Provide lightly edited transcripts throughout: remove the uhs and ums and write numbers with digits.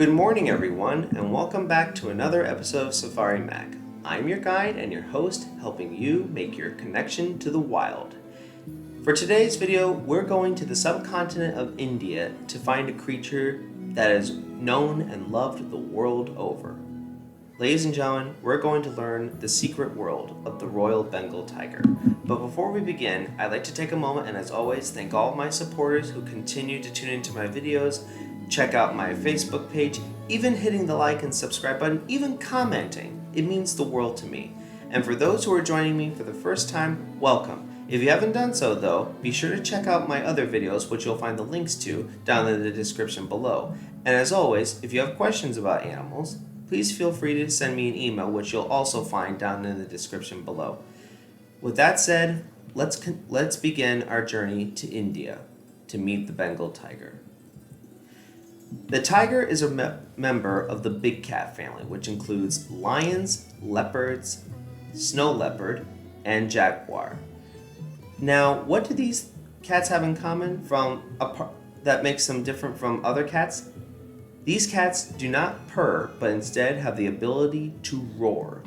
Good morning, everyone, and welcome back to another episode of Safari Mack. I'm your guide and your host, helping you make your connection to the wild. For today's video, we're going to the subcontinent of India to find a creature that is known and loved the world over. Ladies and gentlemen, we're going to learn the secret world of the Royal Bengal tiger. But before we begin, I'd like to take a moment and, as always, thank all of my supporters who continue to tune into my videos, check out my Facebook page, even hitting the like and subscribe button, even commenting. It means the world to me. And for those who are joining me for the first time, welcome. If you haven't done so though, be sure to check out my other videos, which you'll find the links to down in the description below. And as always, if you have questions about animals, please feel free to send me an email, which you'll also find down in the description below. With that said, let's begin our journey to India to meet the Bengal tiger. The tiger is a member of the big cat family, which includes lions, leopards, snow leopard, and jaguar. Now, what do these cats have in common that makes them different from other cats? These cats do not purr, but instead have the ability to roar.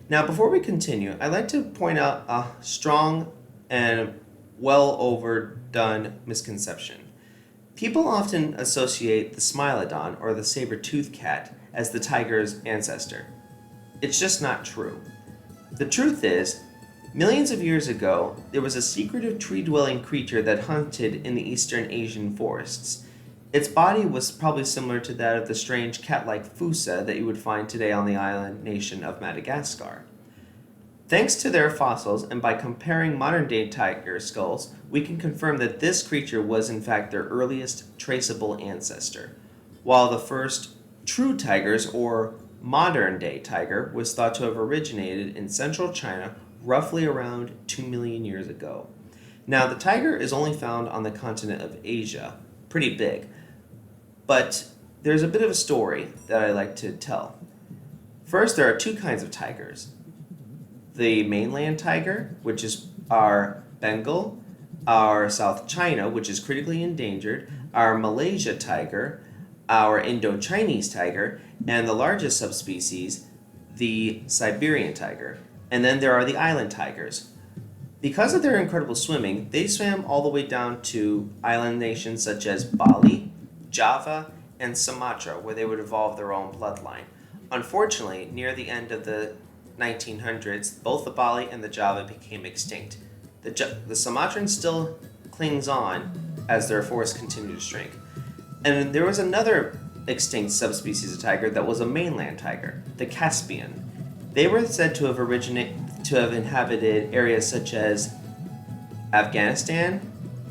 Now, before we continue, I'd like to point out a strong and well overdone misconception. People often associate the Smilodon, or the saber-toothed cat, as the tiger's ancestor. It's just not true. The truth is, millions of years ago, there was a secretive tree-dwelling creature that hunted in the eastern Asian forests. Its body was probably similar to that of the strange cat-like fossa that you would find today on the island nation of Madagascar. Thanks to their fossils, and by comparing modern-day tiger skulls, we can confirm that this creature was in fact their earliest traceable ancestor, while the first true tigers, or modern-day tiger, was thought to have originated in central China roughly around 2 million years ago. Now, the tiger is only found on the continent of Asia, pretty big, but there's a bit of a story that I like to tell. First, there are two kinds of tigers. The mainland tiger, which is our Bengal, our South China, which is critically endangered, our Malaysia tiger, our Indo-Chinese tiger, and the largest subspecies, the Siberian tiger. And then there are the island tigers. Because of their incredible swimming, they swam all the way down to island nations such as Bali, Java, and Sumatra, where they would evolve their own bloodline. Unfortunately, near the end of the 1900s, both the Bali and the Java became extinct. The Sumatran still clings on as their forests continue to shrink. And there was another extinct subspecies of tiger that was a mainland tiger, the Caspian. They were said to have inhabited areas such as Afghanistan,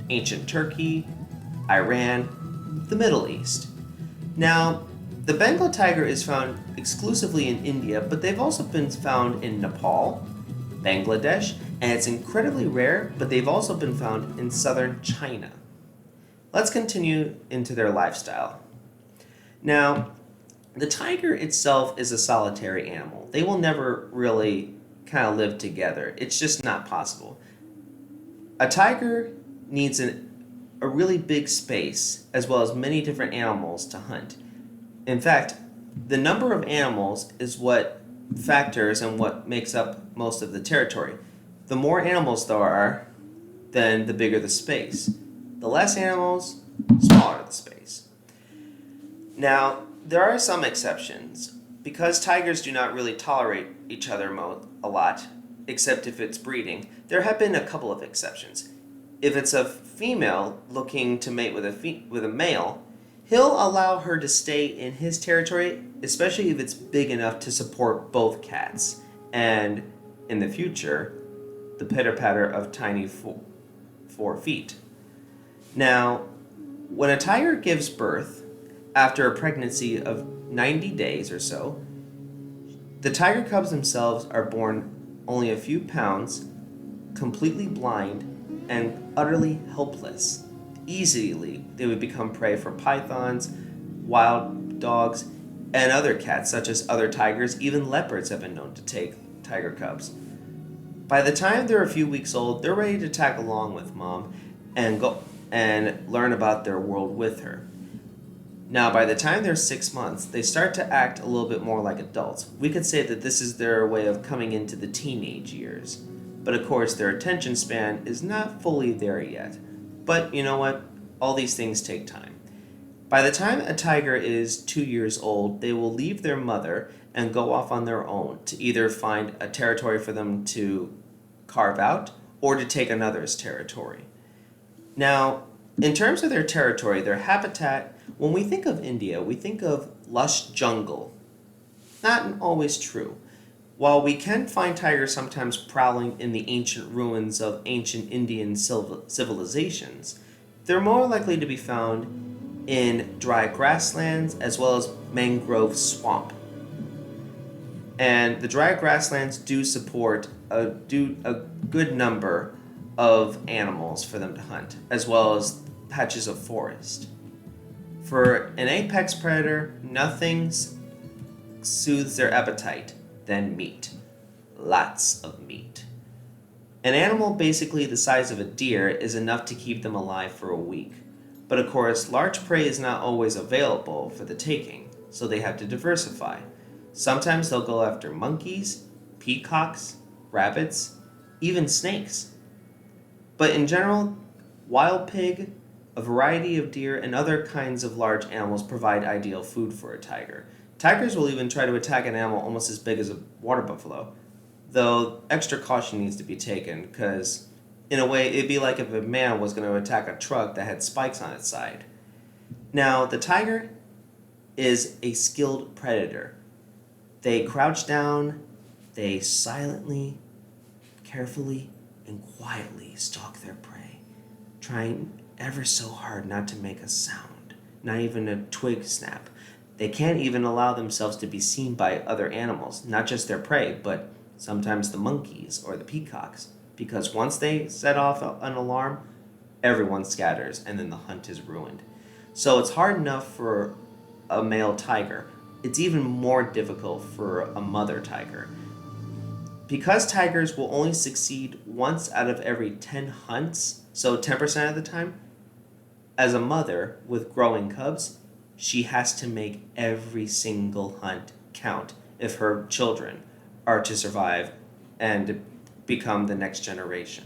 ancient Turkey, Iran, the Middle East. Now, the Bengal tiger is found exclusively in India, but they've also been found in Nepal, Bangladesh, and it's incredibly rare, but they've also been found in southern China. Let's continue into their lifestyle. Now, the tiger itself is a solitary animal. They will never really kind of live together. It's just not possible. A tiger needs a really big space, as well as many different animals to hunt. In fact, the number of animals is what factors and what makes up most of the territory. The more animals there are, then the bigger the space. The less animals, smaller the space. Now, there are some exceptions. Because tigers do not really tolerate each other a lot, except if it's breeding, there have been a couple of exceptions. If it's a female looking to mate with a male, he'll allow her to stay in his territory, especially if it's big enough to support both cats, and in the future, the pitter-patter of tiny 4 feet. Now, when a tiger gives birth, after a pregnancy of 90 days or so, the tiger cubs themselves are born only a few pounds, completely blind, and utterly helpless. Easily, they would become prey for pythons, wild dogs, and other cats, such as other tigers. Even leopards have been known to take tiger cubs. By the time they're a few weeks old, they're ready to tag along with mom and go and learn about their world with her. Now, by the time they're 6 months, they start to act a little bit more like adults. We could say that this is their way of coming into the teenage years. But of course, their attention span is not fully there yet. But you know what? All these things take time. By the time a tiger is 2 years old, they will leave their mother and go off on their own to either find a territory for them to carve out or to take another's territory. Now, in terms of their territory, their habitat, when we think of India, we think of lush jungle. Not always true. While we can find tigers sometimes prowling in the ancient ruins of ancient Indian civilizations, they're more likely to be found in dry grasslands as well as mangrove swamp. And the dry grasslands do support a good number of animals for them to hunt, as well as patches of forest. For an apex predator, nothing soothes their appetite than meat. Lots of meat. An animal basically the size of a deer is enough to keep them alive for a week. But of course, large prey is not always available for the taking, so they have to diversify. Sometimes they'll go after monkeys, peacocks, rabbits, even snakes. But in general, wild pig, a variety of deer, and other kinds of large animals provide ideal food for a tiger. Tigers will even try to attack an animal almost as big as a water buffalo, though extra caution needs to be taken because, in a way, it'd be like if a man was going to attack a truck that had spikes on its side. Now, the tiger is a skilled predator. They crouch down, they silently, carefully, and quietly stalk their prey, trying ever so hard not to make a sound, not even a twig snap. They can't even allow themselves to be seen by other animals, not just their prey, but sometimes the monkeys or the peacocks, because once they set off an alarm, everyone scatters and then the hunt is ruined. So it's hard enough for a male tiger. It's even more difficult for a mother tiger. Because tigers will only succeed once out of every 10 hunts, so 10% of the time, as a mother with growing cubs, she has to make every single hunt count if her children are to survive and become the next generation.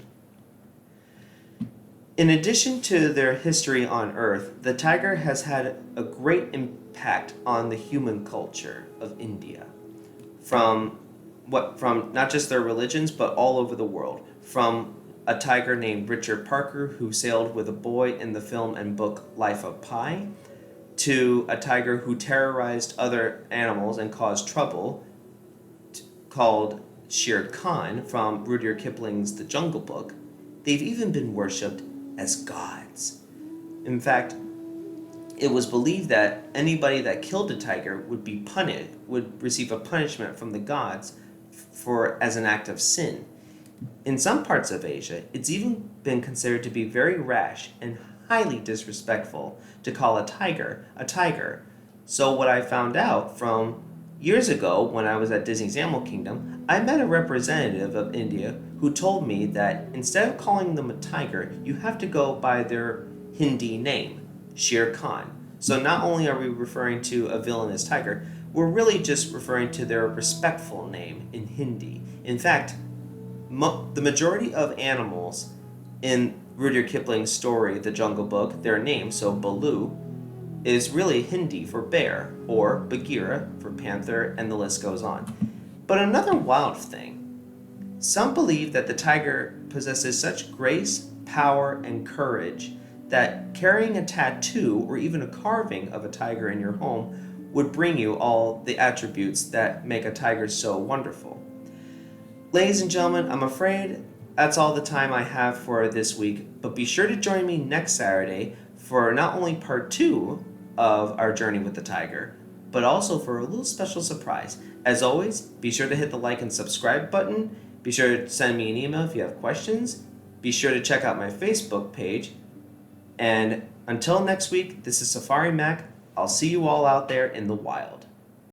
In addition to their history on Earth, the tiger has had a great impact on the human culture of India. From not just their religions, but all over the world. From a tiger named Richard Parker, who sailed with a boy in the film and book Life of Pi, to a tiger who terrorized other animals and caused trouble, called Shere Khan from Rudyard Kipling's The Jungle Book. They've even been worshipped as gods. In fact, it was believed that anybody that killed a tiger would receive a punishment from the gods as an act of sin. In some parts of Asia, it's even been considered to be very rash and highly disrespectful to call a tiger a tiger. So what I found out from years ago when I was at Disney's Animal Kingdom, I met a representative of India who told me that instead of calling them a tiger, you have to go by their Hindi name, Shere Khan. So not only are we referring to a villainous tiger, we're really just referring to their respectful name in Hindi. In fact, the majority of animals in Rudyard Kipling's story, The Jungle Book, their name, so Baloo, is really Hindi for bear, or Bagheera for panther, and the list goes on. But another wild thing, some believe that the tiger possesses such grace, power, and courage that carrying a tattoo or even a carving of a tiger in your home would bring you all the attributes that make a tiger so wonderful. Ladies and gentlemen, I'm afraid that's all the time I have for this week, but be sure to join me next Saturday for not only part 2 of our journey with the tiger, but also for a little special surprise. As always, be sure to hit the like and subscribe button. Be sure to send me an email if you have questions. Be sure to check out my Facebook page. And until next week, this is Safari Mack. I'll see you all out there in the wild.